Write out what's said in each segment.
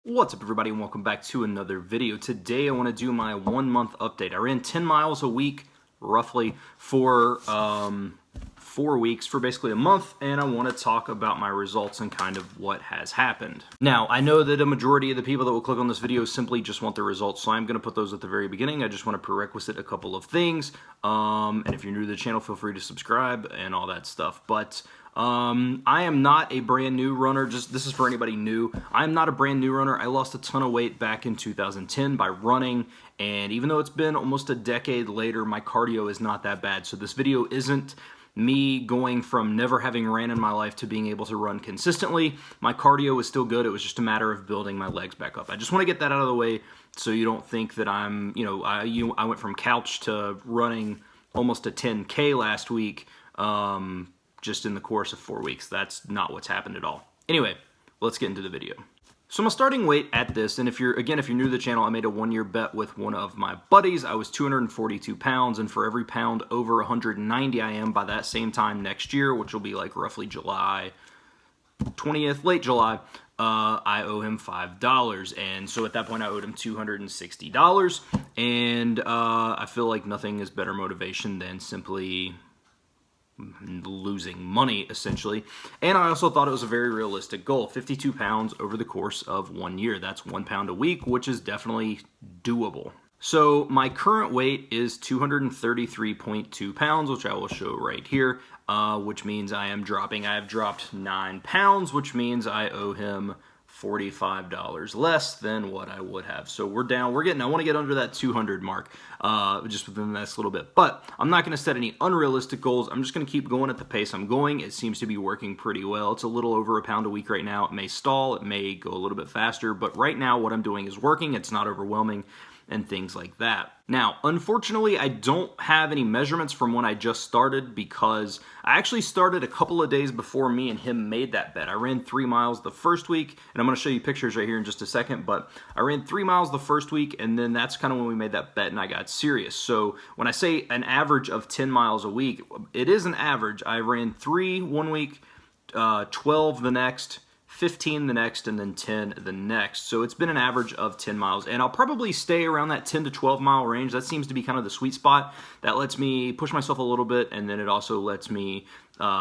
What's up, everybody, and welcome back to another video. Today I want to do my 1 month update. I ran 10 miles a week roughly for 4 weeks, for basically a month, and I want to talk about my results and kind of what has happened. Now, I know that a majority of the people that will click on this video simply just want the results, so I'm going to put those at the very beginning. I just want to prerequisite a couple of things, and if you're new to the channel, feel free to subscribe and all that stuff. But I am not a brand new runner. This is for anybody new. I'm not a brand new runner. I lost a ton of weight back in 2010 by running, and even though it's been almost a decade later, my cardio is not that bad. So this video isn't me going from never having ran in my life to being able to run consistently. My cardio is still good. It was just a matter of building my legs back up. I just want to get that out of the way so you don't think that I'm, I went from couch to running almost a 10K last week, just in the course of 4 weeks. That's not what's happened at all. Anyway, let's get into the video. So my starting weight at this, and if you're new to the channel, I made a 1-year bet with one of my buddies. I was 242 pounds, and for every pound over 190 I am by that same time next year, which will be like roughly July 20th, late July, I owe him $5. And so at that point I owed him $260, and I feel like nothing is better motivation than simply losing money, essentially. And I also thought it was a very realistic goal, 52 pounds over the course of 1 year. That's 1 pound a week, which is definitely doable. So my current weight is 233.2 pounds, which I will show right here, which means I have dropped 9 pounds, which means I owe him $45 less than what I would have. So we're down, I want to get under that 200 mark just within the next little bit. But I'm not going to set any unrealistic goals. I'm just going to keep going at the pace I'm going. It seems to be working pretty well. It's a little over a pound a week right now. It may stall, it may go a little bit faster, but right now what I'm doing is working. It's not overwhelming and things like that. Now, unfortunately, I don't have any measurements from when I just started because I actually started a couple of days before me and him made that bet. I ran 3 miles the first week, and I'm going to show you pictures right here in just a second, but I ran 3 miles the first week, and then that's kind of when we made that bet and I got serious. So when I say an average of 10 miles a week, it is an average. I ran 3 one week, 12 the next, 15 the next, and then 10 the next. So it's been an average of 10 miles, and I'll probably stay around that 10 to 12 mile range. That seems to be kind of the sweet spot. That lets me push myself a little bit, and then it also lets me,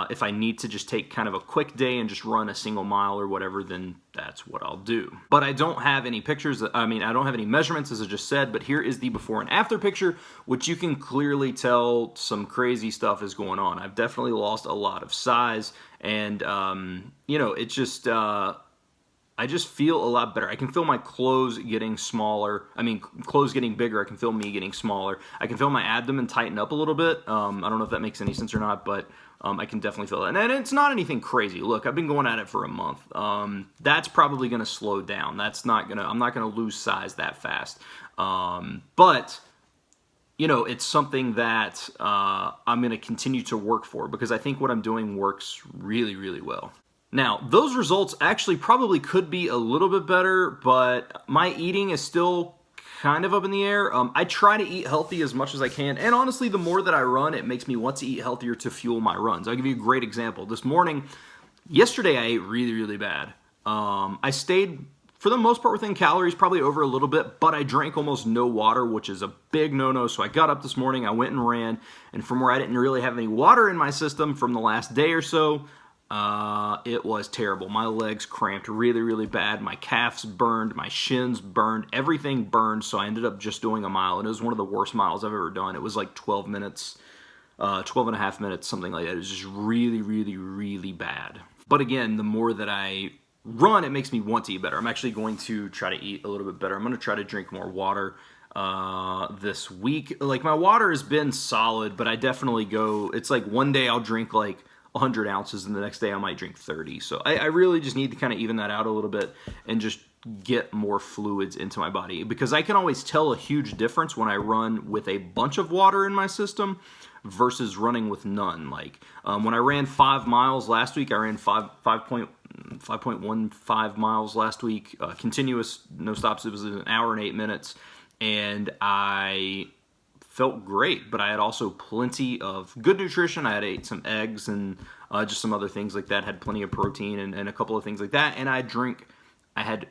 if I need to just take kind of a quick day and just run a single mile or whatever, then that's what I'll do. But I don't have any pictures, I don't have any measurements, as I just said, but here is the before and after picture, which you can clearly tell some crazy stuff is going on. I've definitely lost a lot of size, and it's just, I just feel a lot better. I can feel my clothes getting smaller. Clothes getting bigger. I can feel me getting smaller. I can feel my abdomen tighten up a little bit. I don't know if that makes any sense or not, but I can definitely feel it. And it's not anything crazy. Look, I've been going at it for a month. That's probably going to slow down. I'm not going to lose size that fast. But it's something that I'm going to continue to work for because I think what I'm doing works really, really well. Now, those results actually probably could be a little bit better, but my eating is still kind of up in the air. I try to eat healthy as much as I can, and honestly, the more that I run, it makes me want to eat healthier to fuel my runs. I'll give you a great example. Yesterday I ate really, really bad. I stayed, for the most part, within calories, probably over a little bit, but I drank almost no water, which is a big no-no. So I got up this morning, I went and ran, and from where I didn't really have any water in my system from the last day or so, it was terrible. My legs cramped really, really bad. My calves burned, my shins burned, everything burned, so I ended up just doing a mile, and it was one of the worst miles I've ever done. It was like 12 minutes, 12 and a half minutes, something like that. It was just really, really, really bad. But again, the more that I run, it makes me want to eat better. I'm actually going to try to eat a little bit better. I'm going to try to drink more water this week. Like, my water has been solid, but I definitely it's like one day I'll drink like 100 ounces and the next day I might drink 30. So I really just need to kind of even that out a little bit and just get more fluids into my body, because I can always tell a huge difference when I run with a bunch of water in my system versus running with none. Like when I ran 5 miles last week, I ran 5.15 miles last week, continuous, no stops. It was an hour and 8 minutes, and I felt great, but I had also plenty of good nutrition. I had ate some eggs and just some other things like that, had plenty of protein and a couple of things like that, and I drink I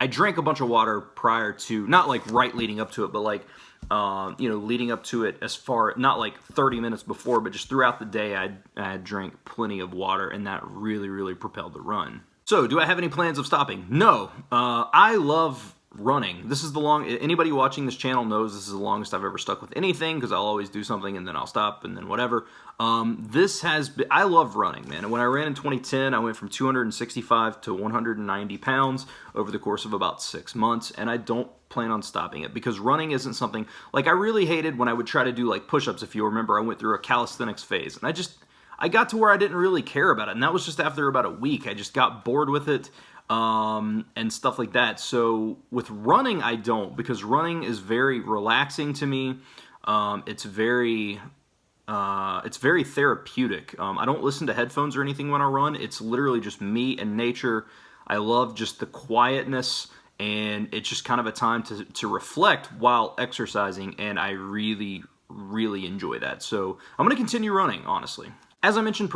drank a bunch of water prior to, not like right leading up to it, but like, you know, leading up to it as far, not like 30 minutes before, but just throughout the day, I drank plenty of water, and that really, really propelled the run. So, do I have any plans of stopping? No. I love running. This is anybody watching this channel knows this is the longest I've ever stuck with anything, because I'll always do something and then I'll stop and then whatever. I love running, man. And when I ran in 2010, I went from 265 to 190 pounds over the course of about 6 months, and I don't plan on stopping it, because running isn't something, like, I really hated when I would try to do like push-ups. If you remember, I went through a calisthenics phase, and I got to where I didn't really care about it, and that was just after about a week. I just got bored with it. And stuff like that. So with running, I don't, because running is very relaxing to me. It's very therapeutic. I don't listen to headphones or anything when I run. It's literally just me and nature. I love just the quietness, and it's just kind of a time to reflect while exercising, and I really, really enjoy that. So I'm going to continue running, honestly. As I mentioned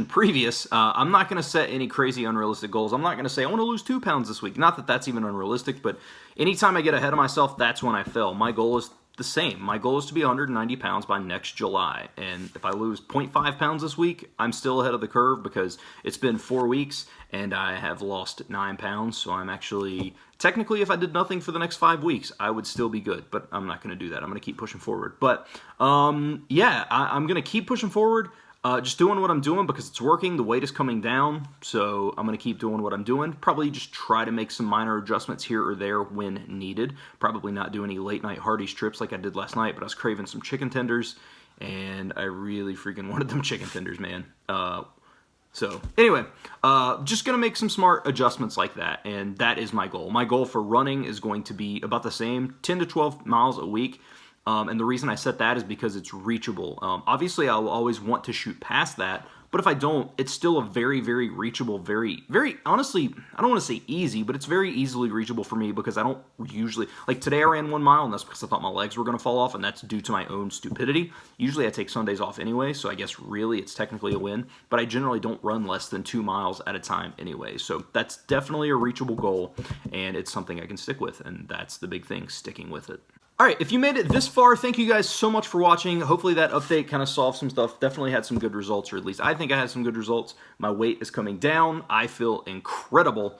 previous, I'm not going to set any crazy unrealistic goals. I'm not going to say I want to lose 2 pounds this week. Not that that's even unrealistic, but anytime I get ahead of myself, that's when I fail. My goal is the same. My goal is to be 190 pounds by next July. And if I lose 0.5 pounds this week, I'm still ahead of the curve, because it's been 4 weeks and I have lost 9 pounds. So I'm actually, technically, if I did nothing for the next 5 weeks, I would still be good. But I'm not going to do that. I'm going to keep pushing forward. But yeah, I'm going to keep pushing forward. Just doing what I'm doing because it's working. The weight is coming down, so I'm going to keep doing what I'm doing. Probably just try to make some minor adjustments here or there when needed. Probably not do any late night Hardee's trips like I did last night, but I was craving some chicken tenders, and I really freaking wanted them chicken tenders, man. So anyway, just going to make some smart adjustments like that, and that is my goal. My goal for running is going to be about the same, 10 to 12 miles a week. And the reason I set that is because it's reachable. Obviously, I'll always want to shoot past that, but if I don't, it's still a very, very reachable, very, honestly, I don't want to say easy, but it's very easily reachable for me, because I don't usually, like today I ran 1 mile, and that's because I thought my legs were going to fall off, and that's due to my own stupidity. Usually I take Sundays off anyway, so I guess really it's technically a win, but I generally don't run less than 2 miles at a time anyway, so that's definitely a reachable goal, and it's something I can stick with, and that's the big thing, sticking with it. Alright, if you made it this far, thank you guys so much for watching. Hopefully that update kind of solved some stuff. Definitely had some good results, or at least I think I had some good results. My weight is coming down. I feel incredible.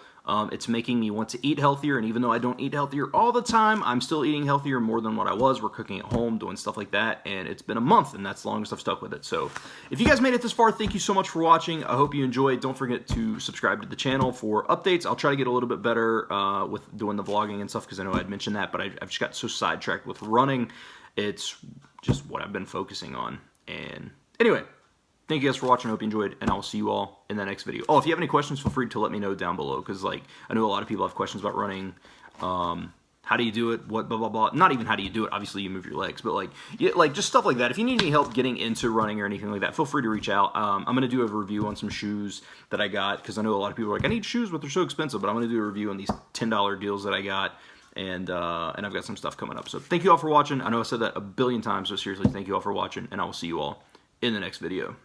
It's making me want to eat healthier, and even though I don't eat healthier all the time, I'm still eating healthier more than what I was. We're cooking at home, doing stuff like that, and it's been a month, and that's the longest I've stuck with it. So if you guys made it this far, thank you so much for watching. I hope you enjoyed. Don't forget to subscribe to the channel for updates. I'll try to get a little bit better with doing the vlogging and stuff, because I know I'd mentioned that, but I've just got so sidetracked with running. It's just what I've been focusing on. And anyway, thank you guys for watching. I hope you enjoyed, and I will see you all in the next video. Oh, if you have any questions, feel free to let me know down below, because like I know a lot of people have questions about running. How do you do it? What blah blah blah? Not even how do you do it. Obviously, you move your legs, but like just stuff like that. If you need any help getting into running or anything like that, feel free to reach out. I'm gonna do a review on some shoes that I got, because I know a lot of people are like, I need shoes, but they're so expensive. But I'm gonna do a review on these $10 deals that I got. And I've got some stuff coming up. So thank you all for watching. I know I said that a billion times, so seriously, thank you all for watching, and I will see you all in the next video.